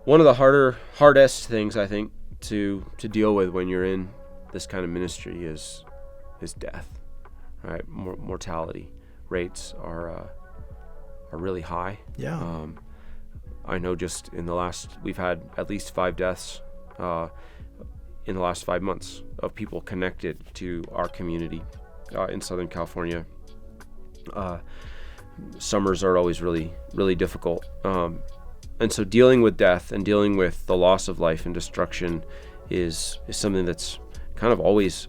one of the hardest things I think to deal with when you're in this kind of ministry is death, right? Mortality rates are really high. Yeah. I know just we've had at least 5 deaths in the last 5 months of people connected to our community in Southern California. Summers are always really, really difficult. And so dealing with death and dealing with the loss of life and destruction is something that's kind of always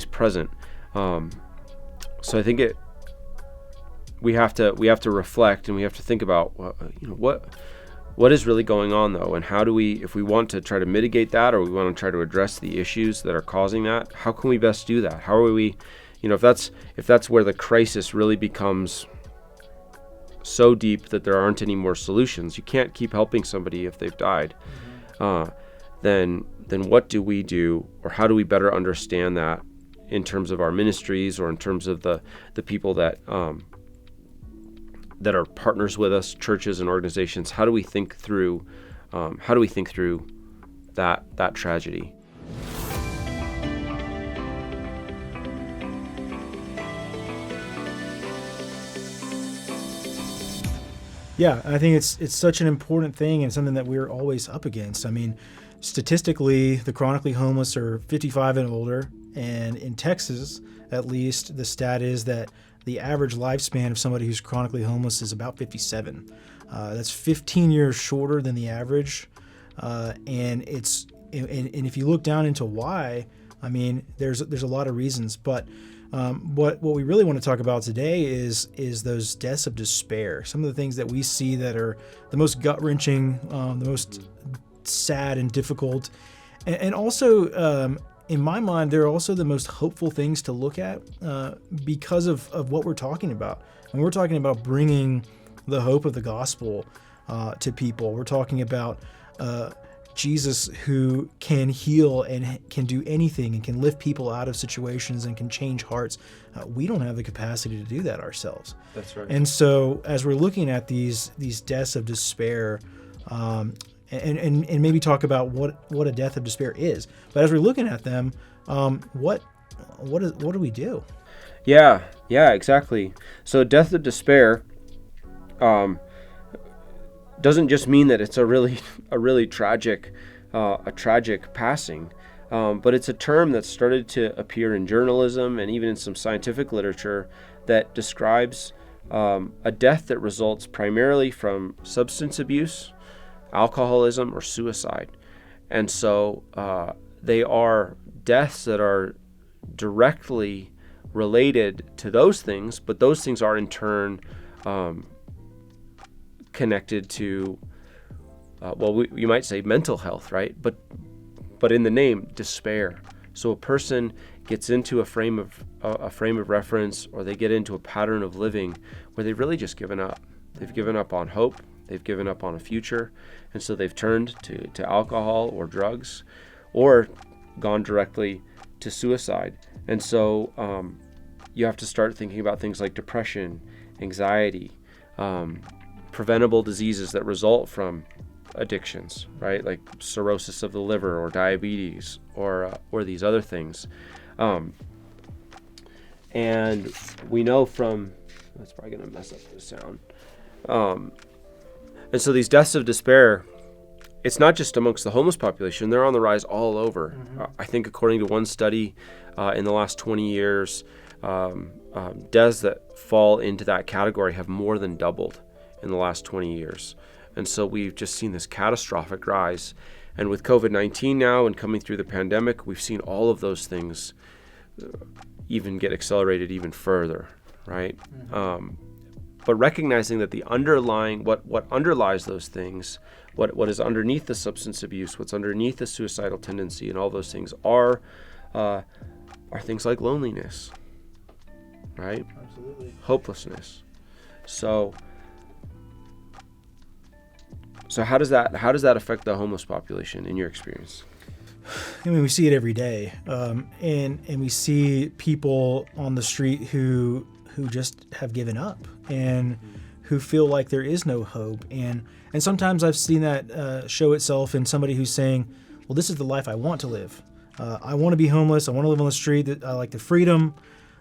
present. So I think we have to reflect, and we have to think about what is really going on, though, and how do we, if we want to try to mitigate that, or we want to try to address the issues that are causing that, how can we best do that? How are we, if that's where the crisis really becomes so deep that there aren't any more solutions, you can't keep helping somebody if they've died. Then what do we do, or how do we better understand that in terms of our ministries, or in terms of the people that are partners with us, churches and organizations? How do we think through that tragedy? Yeah, I think it's such an important thing, and something that we're always up against. I mean, statistically, the chronically homeless are 55 and older, and in Texas, at least, the stat is that the average lifespan of somebody who's chronically homeless is about 57. That's 15 years shorter than the average, and if you look down into why, I mean, there's a lot of reasons, but what we really want to talk about today is those deaths of despair. Some of the things that we see that are the most gut-wrenching, the most sad and difficult, and also, in my mind, they're also the most hopeful things to look at because of what we're talking about. And we're talking about bringing the hope of the gospel to people. We're talking about Jesus, who can heal and can do anything and can lift people out of situations and can change hearts. We don't have the capacity to do that ourselves. That's right. And so as we're looking at these deaths of despair, and maybe talk about what a death of despair is, but as we're looking at them, what do we do? Yeah, exactly. So death of despair doesn't just mean that it's a really tragic passing, but it's a term that started to appear in journalism and even in some scientific literature that describes a death that results primarily from substance abuse, alcoholism, or suicide. And so they are deaths that are directly related to those things, but those things are in turn connected to, you might say mental health, right? But in the name, despair. So a person gets into a frame of reference, or they get into a pattern of living where they've really just given up. They've given up on hope. They've given up on a future. And so they've turned to alcohol or drugs, or gone directly to suicide. And so you have to start thinking about things like depression, anxiety, preventable diseases that result from addictions, right? Like cirrhosis of the liver, or diabetes, or these other things. And we know from, that's probably going to mess up the sound. And so these deaths of despair, it's not just amongst the homeless population, they're on the rise all over. Mm-hmm. I think according to one study, in the last 20 years, deaths that fall into that category have more than doubled in the last 20 years. And so we've just seen this catastrophic rise. And with COVID-19 now and coming through the pandemic, we've seen all of those things even get accelerated even further, right? Mm-hmm. But recognizing that the underlying, what underlies those things, what is underneath the substance abuse, what's underneath the suicidal tendency, and all those things are things like loneliness, right? Absolutely. Hopelessness. So how does that affect the homeless population in your experience? I mean, we see it every day, and we see people on the street who just have given up, and who feel like there is no hope. And sometimes I've seen that show itself in somebody who's saying, well, this is the life I want to live. I want to be homeless. I want to live on the street. I like the freedom.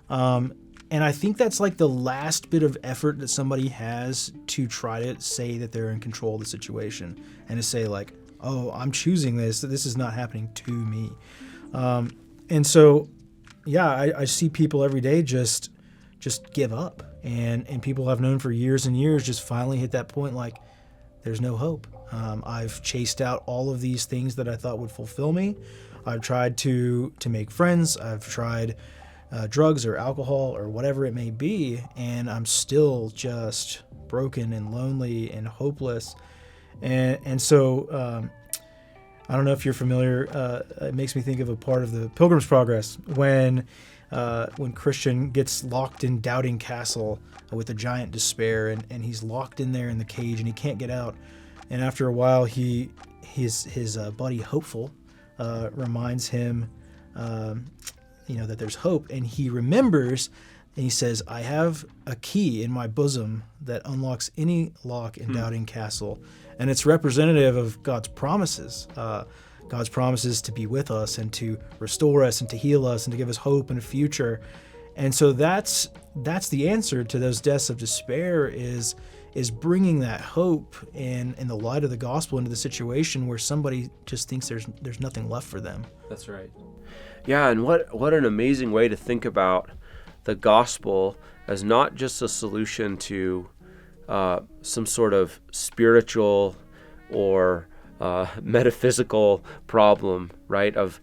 And I think that's like the last bit of effort that somebody has to try to say that they're in control of the situation and to say like, oh, I'm choosing this. This is not happening to me. And so, yeah, I see people every day just give up. And people I've known for years and years just finally hit that point like, there's no hope. I've chased out all of these things that I thought would fulfill me. I've tried to make friends. I've tried drugs or alcohol or whatever it may be, and I'm still just broken and lonely and hopeless. And so I don't know if you're familiar. It makes me think of a part of the Pilgrim's Progress when Christian gets locked in Doubting Castle with a giant despair, and he's locked in there in the cage and he can't get out. And after a while, his buddy Hopeful reminds him, that there's hope, and he remembers, and he says, "I have a key in my bosom that unlocks any lock in Doubting Castle," and it's representative of God's promises. God's promises to be with us and to restore us and to heal us and to give us hope and a future. And so that's the answer to those deaths of despair is bringing that hope and in the light of the gospel into the situation where somebody just thinks there's nothing left for them. That's right. Yeah, and what an amazing way to think about the gospel as not just a solution to some sort of spiritual or metaphysical problem, right? Of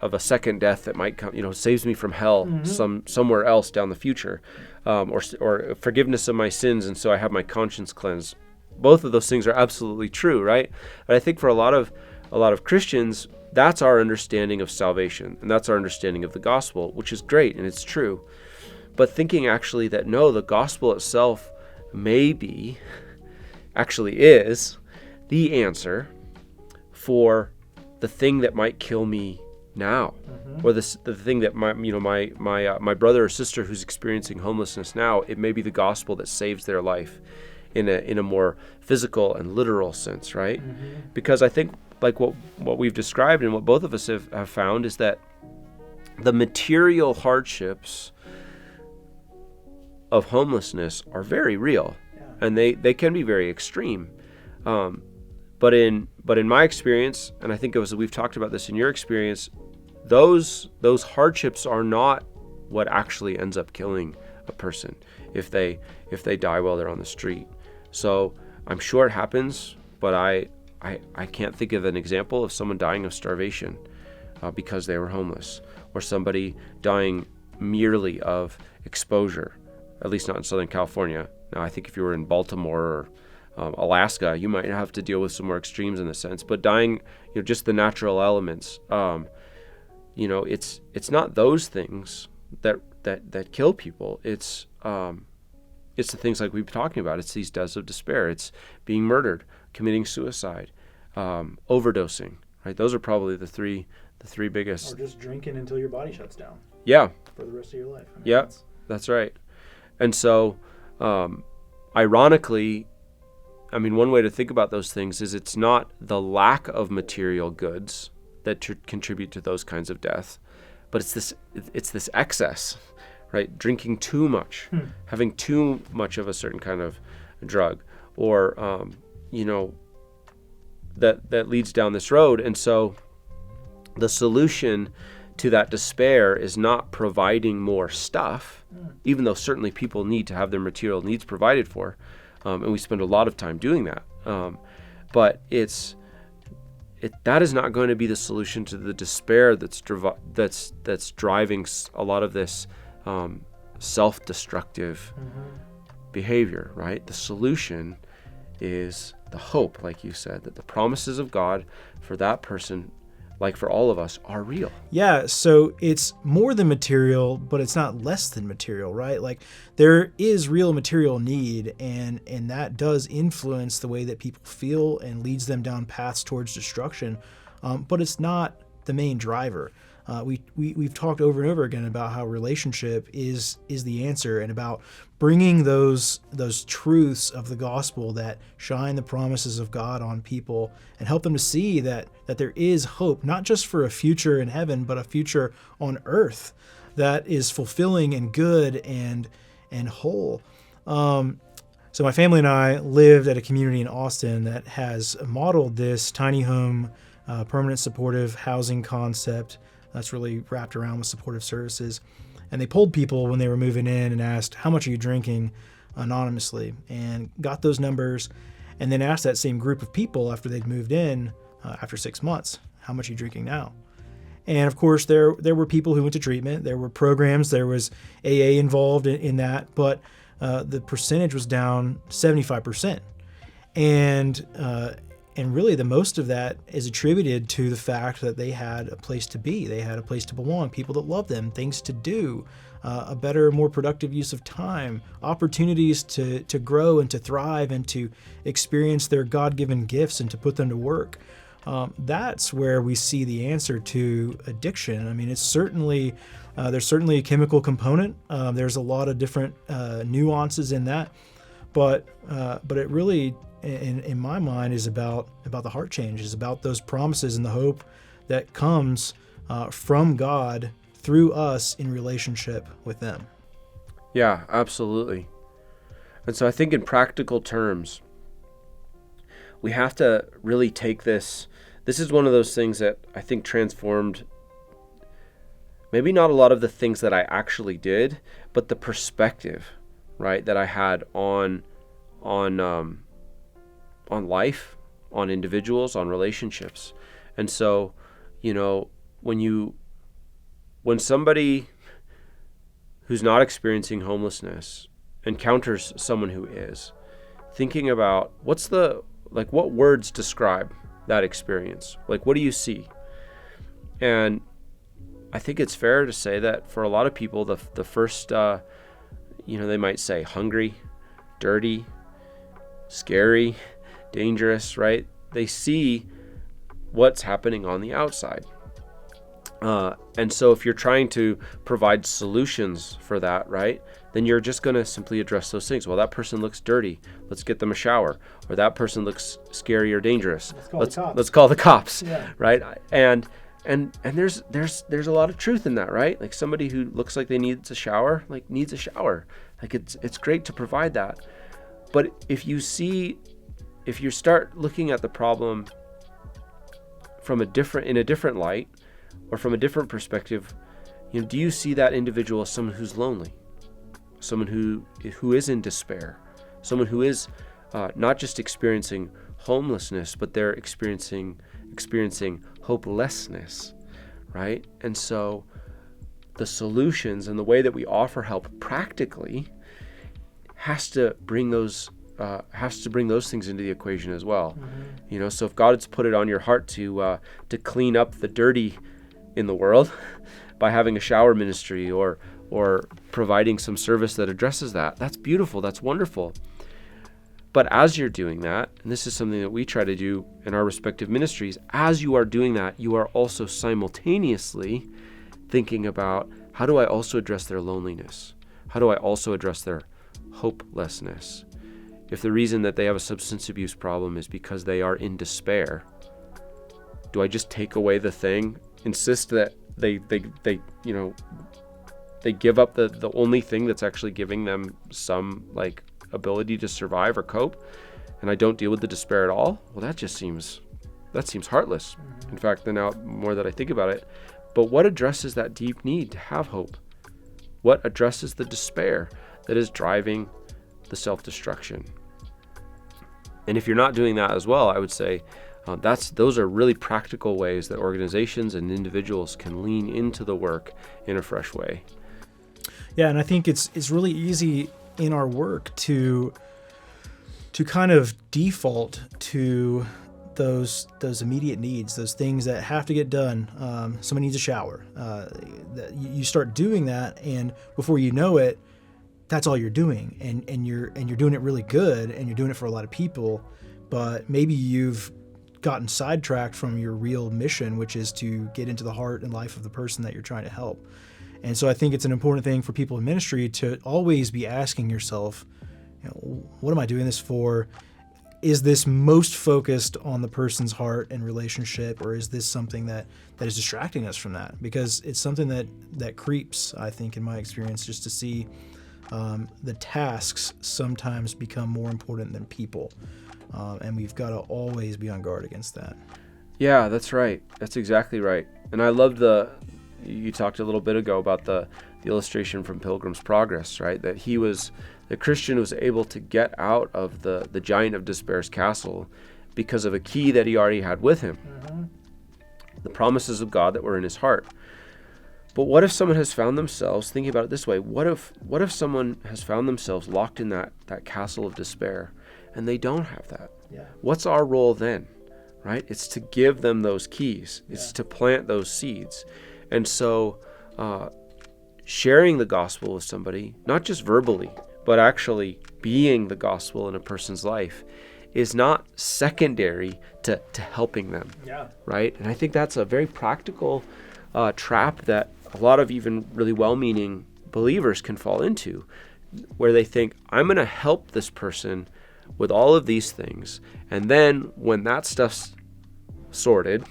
a second death that might come, saves me from hell somewhere else down the future, or forgiveness of my sins, and so I have my conscience cleansed. Both of those things are absolutely true, right? But I think for a lot of Christians, that's our understanding of salvation, and that's our understanding of the gospel, which is great and it's true. But thinking actually that no, the gospel itself actually is the answer for the thing that might kill me now, or the thing that my brother or sister who's experiencing homelessness now, it may be the gospel that saves their life in a more physical and literal sense, right? Because I think like what we've described and what both of us have found is that the material hardships of homelessness are very real, and they can be very extreme. But in my experience, and I think we've talked about this in your experience, those hardships are not what actually ends up killing a person if they die while they're on the street. So I'm sure it happens, but I can't think of an example of someone dying of starvation because they were homeless, or somebody dying merely of exposure, at least not in Southern California. Now, I think if you were in Baltimore or Alaska, you might have to deal with some more extremes in the sense, but dying, just the natural elements, it's not those things that kill people. It's the things like we've been talking about. It's these deaths of despair. It's being murdered, committing suicide, overdosing, right? Those are probably the three biggest. Or just drinking until your body shuts down. Yeah. For the rest of your life. That's right. And so, ironically, one way to think about those things is it's not the lack of material goods that contribute to those kinds of death, but it's this excess, right? Drinking too much, having too much of a certain kind of drug, or that leads down this road. And so the solution to that despair is not providing more stuff, even though certainly people need to have their material needs provided for, and we spend a lot of time doing that. But that is not going to be the solution to the despair that's driving a lot of this self-destructive behavior, right? The solution is the hope, like you said, that the promises of God for that person, like for all of us, are real. Yeah, so it's more than material, but it's not less than material, right? Like there is real material need, and that does influence the way that people feel and leads them down paths towards destruction, but it's not the main driver. We've talked over and over again about how relationship is the answer, and about bringing those truths of the gospel that shine the promises of God on people and help them to see that there is hope, not just for a future in heaven, but a future on earth that is fulfilling and good and whole. So my family and I lived at a community in Austin that has modeled this tiny home, permanent supportive housing concept that's really wrapped around with supportive services. And they polled people when they were moving in and asked, how much are you drinking, anonymously, and got those numbers, and then asked that same group of people after they'd moved in, after 6 months, how much are you drinking now? And of course, there were people who went to treatment, there were programs, there was AA involved in that, but the percentage was down 75%. And really the most of that is attributed to the fact that they had a place to be, they had a place to belong, people that loved them, things to do, a better, more productive use of time, opportunities to grow and to thrive and to experience their God-given gifts and to put them to work. That's where we see the answer to addiction. I mean, it's certainly there's certainly a chemical component. There's a lot of different nuances in that, but it really, in my mind, is about the heart change. Is about those promises and the hope that comes from God through us in relationship with them. Yeah, absolutely. And so I think in practical terms, we have to really take this. This is one of those things that I think transformed maybe not a lot of the things that I actually did, but the perspective, right, that I had on life, on individuals, on relationships. And so, when somebody who's not experiencing homelessness encounters someone who is, thinking about what words describe that experience? Like, what do you see? And I think it's fair to say that for a lot of people, the first, they might say hungry, dirty, scary, dangerous, right? They see what's happening on the outside. And so if you're trying to provide solutions for that, right, then you're just going to simply address those things. Well, that person looks dirty. Let's get them a shower. Or that person looks scary or dangerous. Let's call the cops. Yeah. Right? And there's a lot of truth in that, right? Like, somebody who looks like they needs a shower, needs a shower. Like, it's great to provide that. But if you start looking at the problem in a different light, or from a different perspective, do you see that individual as someone who's lonely, someone who is in despair, someone who is not just experiencing homelessness, but they're experiencing hopelessness, right? And so the solutions and the way that we offer help practically has to bring those things into the equation as well. Mm-hmm. So if God has put it on your heart to clean up the dirty in the world by having a shower ministry or providing some service that addresses that, that's beautiful, that's wonderful. But as you're doing that, and this is something that we try to do in our respective ministries, as you are doing that, you are also simultaneously thinking about, how do I also address their loneliness? How do I also address their hopelessness? If the reason that they have a substance abuse problem is because they are in despair, do I just take away the thing, insist that they give up the only thing that's actually giving them some ability to survive or cope, and I don't deal with the despair at all? Well, that seems heartless. In fact, the now more that I think about it, but what addresses that deep need to have hope? What addresses the despair that is driving the self-destruction? And if you're not doing that as well, I would say those are really practical ways that organizations and individuals can lean into the work in a fresh way. Yeah, and I think it's really easy in our work to kind of default to those immediate needs, those things that have to get done. Someone needs a shower. You start doing that, and before you know it, that's all you're doing, and you're doing it really good, and you're doing it for a lot of people, but maybe you've gotten sidetracked from your real mission, which is to get into the heart and life of the person that you're trying to help. And so I think it's an important thing for people in ministry to always be asking yourself, what am I doing this for? Is this most focused on the person's heart and relationship, or is this something that is distracting us from that? Because it's something that creeps, I think, in my experience, just to see the tasks sometimes become more important than people. And we've got to always be on guard against that. Yeah, that's right. That's exactly right. And I love you talked a little bit ago about the illustration from Pilgrim's Progress, right? That the Christian was able to get out of the giant of despair's castle because of a key that he already had with him. Mm-hmm. The promises of God that were in his heart. But what if someone has found themselves, thinking about it this way, what if someone has found themselves locked in that castle of despair and they don't have that? Yeah. What's our role then, right? It's to give them those keys. It's to plant those seeds. And so sharing the gospel with somebody, not just verbally, but actually being the gospel in a person's life, is not secondary to helping them, right? And I think that's a very practical trap that a lot of even really well-meaning believers can fall into, where they think, I'm going to help this person with all of these things, and then when that stuff's sorted,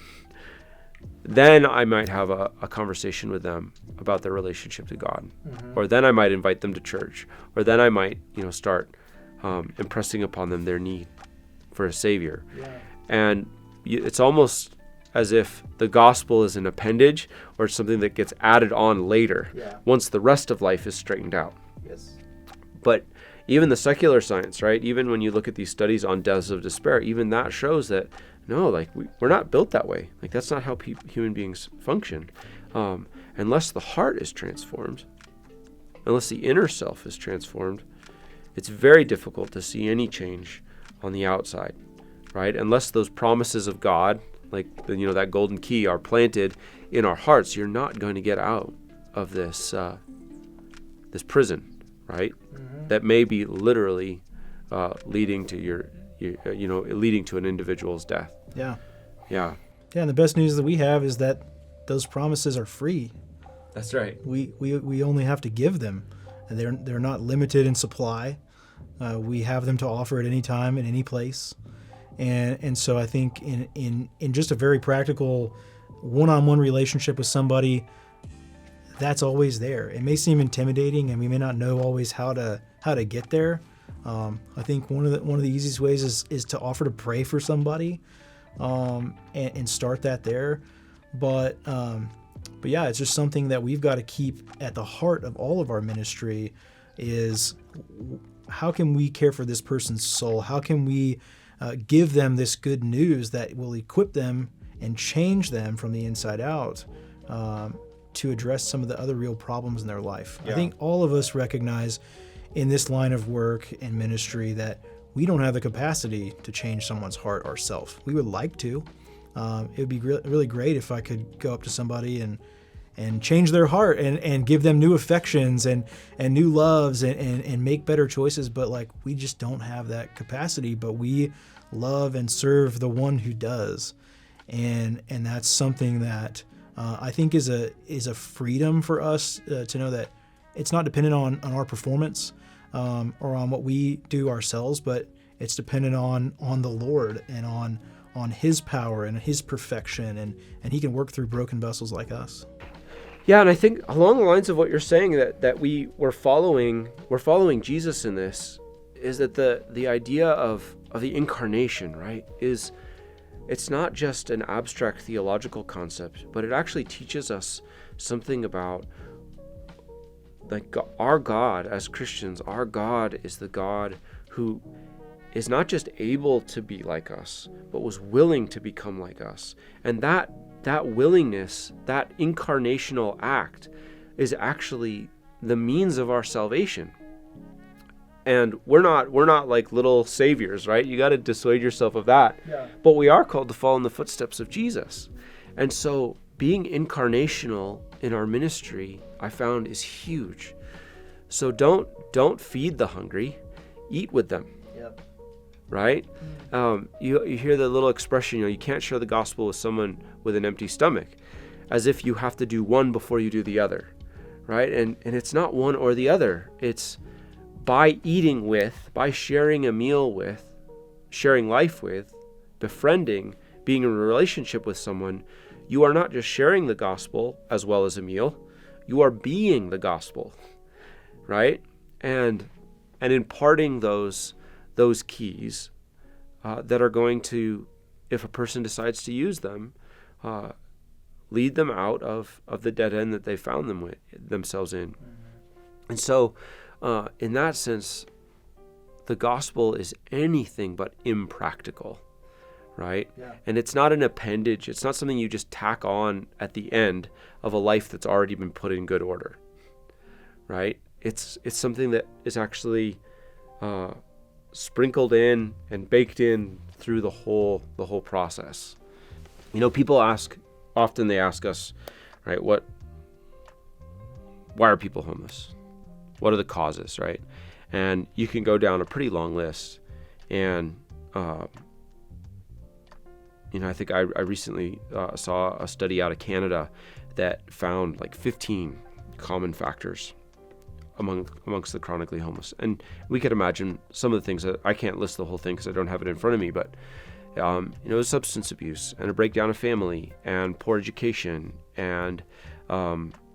then I might have a conversation with them about their relationship to God. Mm-hmm. Or then I might invite them to church, or then I might start impressing upon them their need for a Savior. And it's almost as if the gospel is an appendage or something that gets added on later once the rest of life is straightened out. Yes. But even the secular science, right? Even when you look at these studies on deaths of despair, even that shows that no, like we're not built that way. Like that's not how human beings function. Unless the heart is transformed, unless the inner self is transformed, it's very difficult to see any change on the outside, right? Unless those promises of God, like that golden key, are planted in our hearts, you're not going to get out of this prison, right? Mm-hmm. That may be literally leading to leading to an individual's death. Yeah. And the best news that we have is that those promises are free. That's right. We only have to give them. They're not limited in supply. We have them to offer at any time, in any place. And so I think in just a very practical one-on-one relationship with somebody, that's always there. It may seem intimidating, and we may not know always how to get there. I think one of the easiest ways is to offer to pray for somebody, and start that there. But yeah, it's just something that we've got to keep at the heart of all of our ministry is how can we care for this person's soul? How can we give them this good news that will equip them and change them from the inside out to address some of the other real problems in their life? Yeah. I think all of us recognize in this line of work and ministry that we don't have the capacity to change someone's heart ourselves. We would like to. It would be really great if I could go up to somebody and change their heart and give them new affections and new loves and make better choices. But we just don't have that capacity, but we love and serve the one who does. And that's something that I think is a freedom for us to know that it's not dependent on our performance or on what we do ourselves, but it's dependent on the Lord and on His power and His perfection, and He can work through broken vessels like us. Yeah, and I think along the lines of what you're saying, that we're following Jesus in this, is that the idea of the incarnation, right, it's not just an abstract theological concept, but it actually teaches us something about our God as Christians. Our God is the God who is not just able to be like us, but was willing to become like us. And that willingness, that incarnational act, is actually the means of our salvation. And we're not like little saviors, right? You got to dissuade yourself of that. Yeah. But we are called to follow in the footsteps of Jesus. And so being incarnational in our ministry, I found, is huge. So don't feed the hungry, eat with them. Yep. right? You hear the little expression, you can't share the gospel with someone with an empty stomach, as if you have to do one before you do the other, right? And it's not one or the other. It's by eating with, by sharing a meal with, sharing life with, befriending, being in a relationship with someone, you are not just sharing the gospel as well as a meal, you are being the gospel, right? And imparting those keys that are going to, if a person decides to use them, lead them out of the dead end that they found themselves in. And so, in that sense, the gospel is anything but impractical, right? Yeah. And it's not an appendage. It's not something you just tack on at the end of a life that's already been put in good order, right? It's something that is actually sprinkled in and baked in through the whole process. People often ask us, right, why are people homeless? What are the causes, right? And you can go down a pretty long list. And, I think I recently saw a study out of Canada that found like 15 common factors amongst the chronically homeless. And we could imagine some of the things that I can't list the whole thing because I don't have it in front of me, but substance abuse and a breakdown of family and poor education and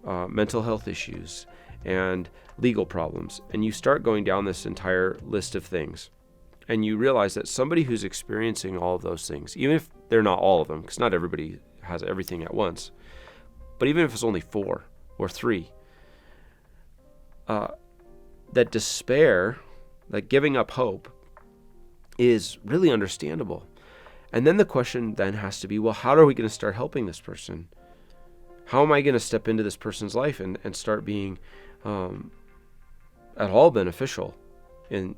mental health issues and legal problems. And you start going down this entire list of things, and you realize that somebody who's experiencing all of those things, even if they're not all of them, because not everybody has everything at once, but even if it's only 4 or 3, that despair, that giving up hope, is really understandable. And then the question then has to be, well, how are we going to start helping this person? How am I going to step into this person's life and start being at all beneficial in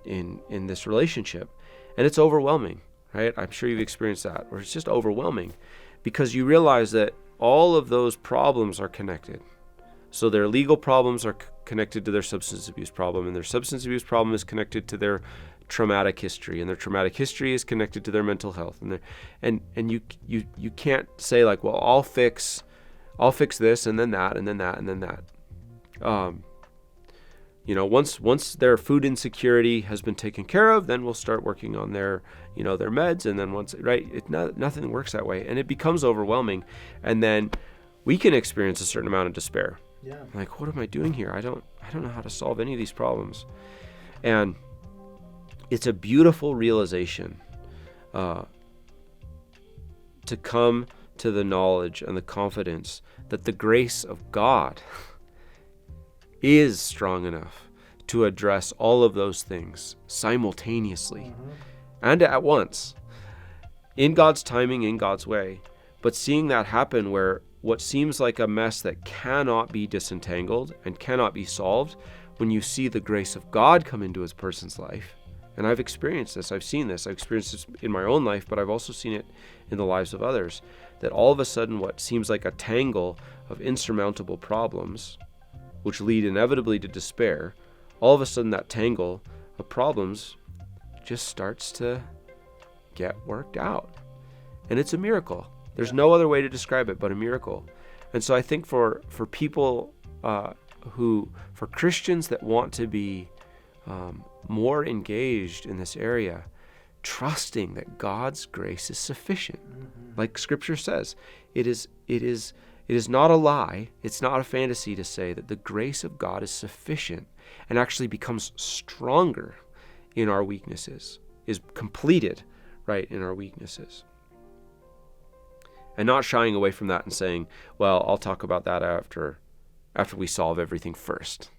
this relationship? And it's overwhelming, right? I'm sure you've experienced that, where it's just overwhelming because you realize that all of those problems are connected. So their legal problems are connected to their substance abuse problem, and their substance abuse problem is connected to their traumatic history, and their traumatic history is connected to their mental health. And you can't say like, well, I'll fix this and then that and then that and then that. Once their food insecurity has been taken care of, then we'll start working on their meds. And then nothing works that way, and it becomes overwhelming. And then we can experience a certain amount of despair. Yeah. Like, what am I doing here? I don't know how to solve any of these problems. And it's a beautiful realization to come to the knowledge and the confidence that the grace of God is strong enough to address all of those things simultaneously and at once, in God's timing, in God's way. But seeing that happen, where what seems like a mess that cannot be disentangled and cannot be solved, when you see the grace of God come into a person's life. And I've experienced this, I've seen this, I've experienced this in my own life, but I've also seen it in the lives of others, that all of a sudden what seems like a tangle of insurmountable problems, which lead inevitably to despair, all of a sudden that tangle of problems just starts to get worked out. And it's a miracle. There's no other way to describe it but a miracle. And so I think for people for Christians that want to be more engaged in this area, trusting that God's grace is sufficient. Like Scripture says, it is not a lie, it's not a fantasy to say that the grace of God is sufficient and actually becomes stronger in our weaknesses, is completed, right, in our weaknesses. And not shying away from that and saying, well, I'll talk about that after we solve everything first.